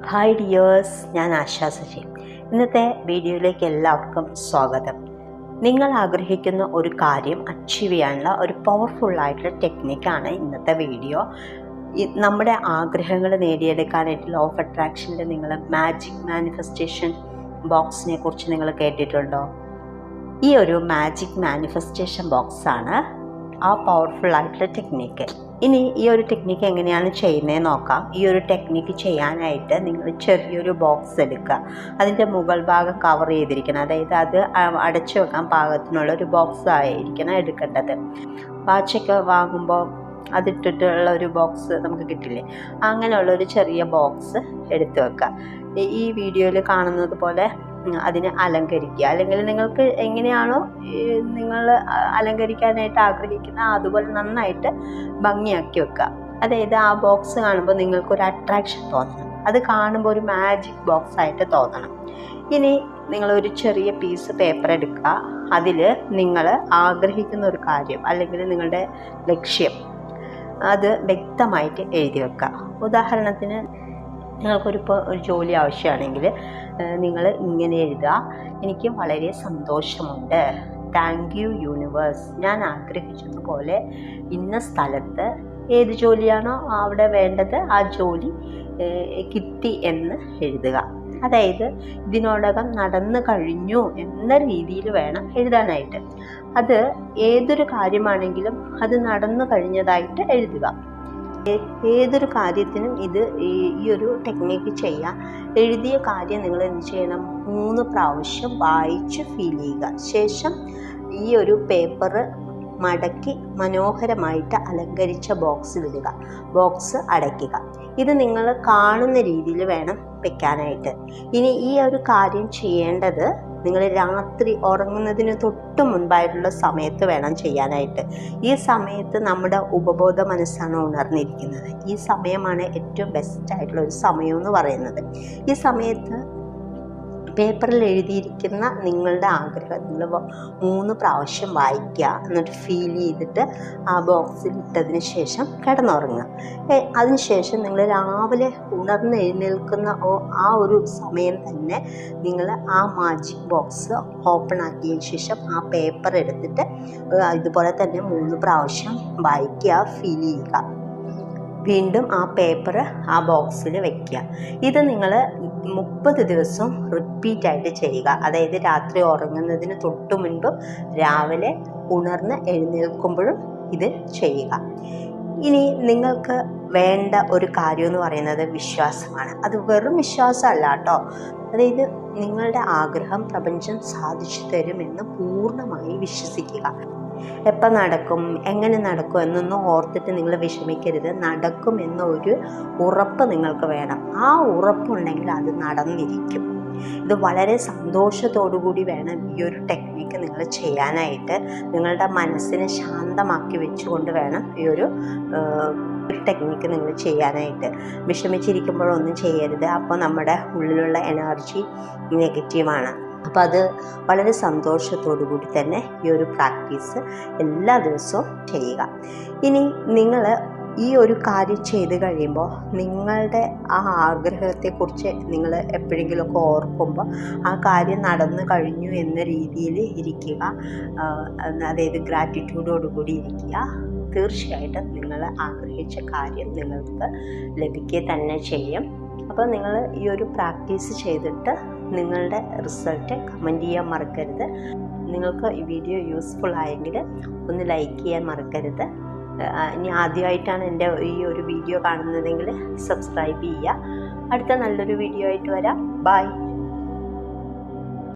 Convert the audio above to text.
Hi dears, ഞാൻ ആശാ സജി. ഇന്നത്തെ വീഡിയോയിലേക്ക് എല്ലാവർക്കും സ്വാഗതം. നിങ്ങൾ ആഗ്രഹിക്കുന്ന ഒരു കാര്യം അച്ചീവ് ചെയ്യാനുള്ള ഒരു പവർഫുള്ളായിട്ടുള്ള ടെക്നിക്കാണ് ഇന്നത്തെ വീഡിയോ. നമ്മുടെ ആഗ്രഹങ്ങൾ നേടിയെടുക്കാനായിട്ട് ലോ ഓഫ് അട്രാക്ഷനിൽ നിങ്ങൾ മാജിക് മാനിഫെസ്റ്റേഷൻ ബോക്സിനെ കുറിച്ച് നിങ്ങൾ കേട്ടിട്ടുണ്ടോ? ഈ ഒരു മാജിക് മാനിഫെസ്റ്റേഷൻ ബോക്സാണ് ആ പവർഫുള്ളായിട്ടുള്ള ടെക്നിക്ക്. ഇനി ഈ ഒരു ടെക്നിക്ക് എങ്ങനെയാണ് ചെയ്യുന്നതെന്ന് നോക്കാം. ഈ ഒരു ടെക്നിക്ക് ചെയ്യാനായിട്ട് നിങ്ങൾ ചെറിയൊരു ബോക്സ് എടുക്കുക. അതിൻ്റെ മുകൾ ഭാഗം കവർ ചെയ്തിരിക്കണം, അതായത് അത് അടച്ചു വെക്കാൻ പാകത്തിനുള്ള ഒരു ബോക്സ് ആയിരിക്കണം എടുക്കേണ്ടത്. വാച്ചൊക്കെ വാങ്ങുമ്പോൾ അതിട്ടിട്ടുള്ള ഒരു ബോക്സ് നമുക്ക് കിട്ടില്ലേ, അങ്ങനെയുള്ളൊരു ചെറിയ ബോക്സ് എടുത്തു വെക്കുക. ഈ വീഡിയോയിൽ കാണുന്നത് പോലെ അതിനെ അലങ്കരിക്കുക, അല്ലെങ്കിൽ നിങ്ങൾക്ക് എങ്ങനെയാണോ നിങ്ങൾ അലങ്കരിക്കാനായിട്ട് ആഗ്രഹിക്കുന്നത് അതുപോലെ നന്നായിട്ട് ഭംഗിയാക്കി വെക്കുക. അതായത് ആ ബോക്സ് കാണുമ്പോൾ നിങ്ങൾക്കൊരു അട്രാക്ഷൻ തോന്നണം, അത് കാണുമ്പോൾ ഒരു മാജിക് ബോക്സ് ആയിട്ട് തോന്നണം. ഇനി നിങ്ങളൊരു ചെറിയ പീസ് പേപ്പർ എടുക്കുക. അതിൽ നിങ്ങൾ ആഗ്രഹിക്കുന്ന ഒരു കാര്യം അല്ലെങ്കിൽ നിങ്ങളുടെ ലക്ഷ്യം അത് വ്യക്തമായിട്ട് എഴുതി വെക്കുക. ഉദാഹരണത്തിന് നിങ്ങൾക്കൊരു ജോലി ആവശ്യമാണെങ്കിൽ നിങ്ങൾ ഇങ്ങനെ എഴുതുക: എനിക്ക് വളരെ സന്തോഷമുണ്ട്, താങ്ക് യു യൂണിവേഴ്സ്, ഞാൻ ആഗ്രഹിച്ചതുപോലെ ഇന്ന സ്ഥലത്ത് ഏത് ജോലിയാണോ അവിടെ വേണ്ടത് ആ ജോലി കിട്ടി എന്ന് എഴുതുക. അതായത് ഇതിനോടകം നടന്നു കഴിഞ്ഞു എന്ന രീതിയിൽ വേണം എഴുതാനായിട്ട്. അത് ഏതൊരു കാര്യമാണെങ്കിലും അത് നടന്നു കഴിഞ്ഞതായിട്ട് എഴുതുക. ഏതൊരു കാര്യത്തിനും ഈ ഒരു ടെക്നിക്ക് ചെയ്യാം. എഴുതിയ കാര്യം നിങ്ങൾ എന്ത് ചെയ്യണം, 3 പ്രാവശ്യം വായിച്ച് ഫീൽ ചെയ്യുക. ശേഷം ഈ ഒരു പേപ്പർ മടക്കി മനോഹരമായിട്ട് അലങ്കരിച്ച ബോക്സിലിടുക. ബോക്സ് അടയ്ക്കുക. ഇത് നിങ്ങൾ കാണുന്ന രീതിയിൽ വേണം വെക്കാനായിട്ട്. ഇനി ഈ ഒരു കാര്യം ചെയ്യേണ്ടത് നിങ്ങൾ രാത്രി ഉറങ്ങുന്നതിന് തൊട്ട് മുൻപായിട്ടുള്ള സമയത്ത് വേണം ചെയ്യാനായിട്ട്. ഈ സമയത്ത് നമ്മുടെ ഉപബോധ മനസ്സാണ് ഉണർന്നിരിക്കുന്നത്. ഈ സമയമാണ് ഏറ്റവും ബെസ്റ്റായിട്ടുള്ള ഒരു സമയം എന്ന് പറയുന്നത്. ഈ സമയത്ത് പേപ്പറിൽ എഴുതിയിരിക്കുന്ന നിങ്ങളുടെ ആഗ്രഹം നിങ്ങൾ 3 പ്രാവശ്യം വായിക്കുക. എന്നിട്ട് ഫീൽ ചെയ്തിട്ട് ആ ബോക്സിൽ ഇട്ടതിന് ശേഷം കിടന്നുറങ്ങുക. അതിനുശേഷം നിങ്ങൾ രാവിലെ ഉണർന്ന് എഴുന്നേൽക്കുന്ന ആ ഒരു സമയം തന്നെ നിങ്ങൾ ആ മാജിക് ബോക്സ് ഓപ്പൺ ആക്കിയതിന് ശേഷം ആ പേപ്പർ എടുത്തിട്ട് ഇതുപോലെ തന്നെ 3 പ്രാവശ്യം വായിക്കുക, ഫീൽ ചെയ്യുക. വീണ്ടും ആ പേപ്പർ ആ ബോക്സിൽ വയ്ക്കുക. ഇത് നിങ്ങൾ 30 ദിവസം റിപ്പീറ്റായിട്ട് ചെയ്യുക. അതായത് രാത്രി ഉറങ്ങുന്നതിന് തൊട്ട് മുൻപും രാവിലെ ഉണർന്ന് എഴുന്നേൽക്കുമ്പോഴും ഇത് ചെയ്യുക. ഇനി നിങ്ങൾക്ക് വേണ്ട ഒരു കാര്യം എന്ന് പറയുന്നത് വിശ്വാസമാണ്. അത് വെറും വിശ്വാസമല്ല കേട്ടോ. അതായത് നിങ്ങളുടെ ആഗ്രഹം പ്രപഞ്ചം സാധിച്ചു തരുമെന്ന് പൂർണ്ണമായി വിശ്വസിക്കുക. എപ്പോൾ നടക്കും, എങ്ങനെ നടക്കും എന്നൊന്നും ഓർത്തിട്ട് നിങ്ങൾ വിഷമിക്കരുത്. നടക്കും എന്നൊരു ഉറപ്പ് നിങ്ങൾക്ക് വേണം. ആ ഉറപ്പുണ്ടെങ്കിൽ അത് നടന്നിരിക്കും. ഇത് വളരെ സന്തോഷത്തോടു കൂടി വേണം ഈ ഒരു ടെക്നിക്ക് നിങ്ങൾ ചെയ്യാനായിട്ട്. നിങ്ങളുടെ മനസ്സിനെ ശാന്തമാക്കി വെച്ചുകൊണ്ട് വേണം ഈ ഒരു ടെക്നിക്ക് നിങ്ങൾ ചെയ്യാനായിട്ട്. വിഷമിച്ചിരിക്കുമ്പോഴൊന്നും ചെയ്യരുത്. അപ്പോൾ നമ്മുടെ ഉള്ളിലുള്ള എനർജി നെഗറ്റീവാണ്. അപ്പോൾ അത് വളരെ സന്തോഷത്തോടു കൂടി തന്നെ ഈ ഒരു പ്രാക്ടീസ് എല്ലാ ദിവസവും ചെയ്യുക. ഇനി നിങ്ങൾ ഈ ഒരു കാര്യം ചെയ്ത് കഴിയുമ്പോൾ നിങ്ങളുടെ ആ ആഗ്രഹത്തെക്കുറിച്ച് നിങ്ങൾ എപ്പോഴെങ്കിലുമൊക്കെ ഓർക്കുമ്പോൾ ആ കാര്യം നടന്നു കഴിഞ്ഞു എന്ന രീതിയിൽ ഇരിക്കുക. അതായത് ഗ്രാറ്റിറ്റ്യൂഡോടുകൂടി ഇരിക്കുക. തീർച്ചയായിട്ടും നിങ്ങൾ ആഗ്രഹിച്ച കാര്യം നിങ്ങൾക്ക് ലഭിക്കുക തന്നെ ചെയ്യും. അപ്പോൾ നിങ്ങൾ ഈ ഒരു പ്രാക്ടീസ് ചെയ്തിട്ട് നിങ്ങളുടെ റിസൾട്ട് കമൻറ്റ് ചെയ്യാൻ മറക്കരുത്. നിങ്ങൾക്ക് ഈ വീഡിയോ യൂസ്ഫുൾ ആയെങ്കിൽ ഒന്ന് ലൈക്ക് ചെയ്യാൻ മറക്കരുത്. ഇനി ആദ്യമായിട്ടാണ് എൻ്റെ ഈ ഒരു വീഡിയോ കാണുന്നതെങ്കിൽ സബ്സ്ക്രൈബ് ചെയ്യുക. അടുത്ത നല്ലൊരു വീഡിയോ ആയിട്ട് വരാം. ബൈ.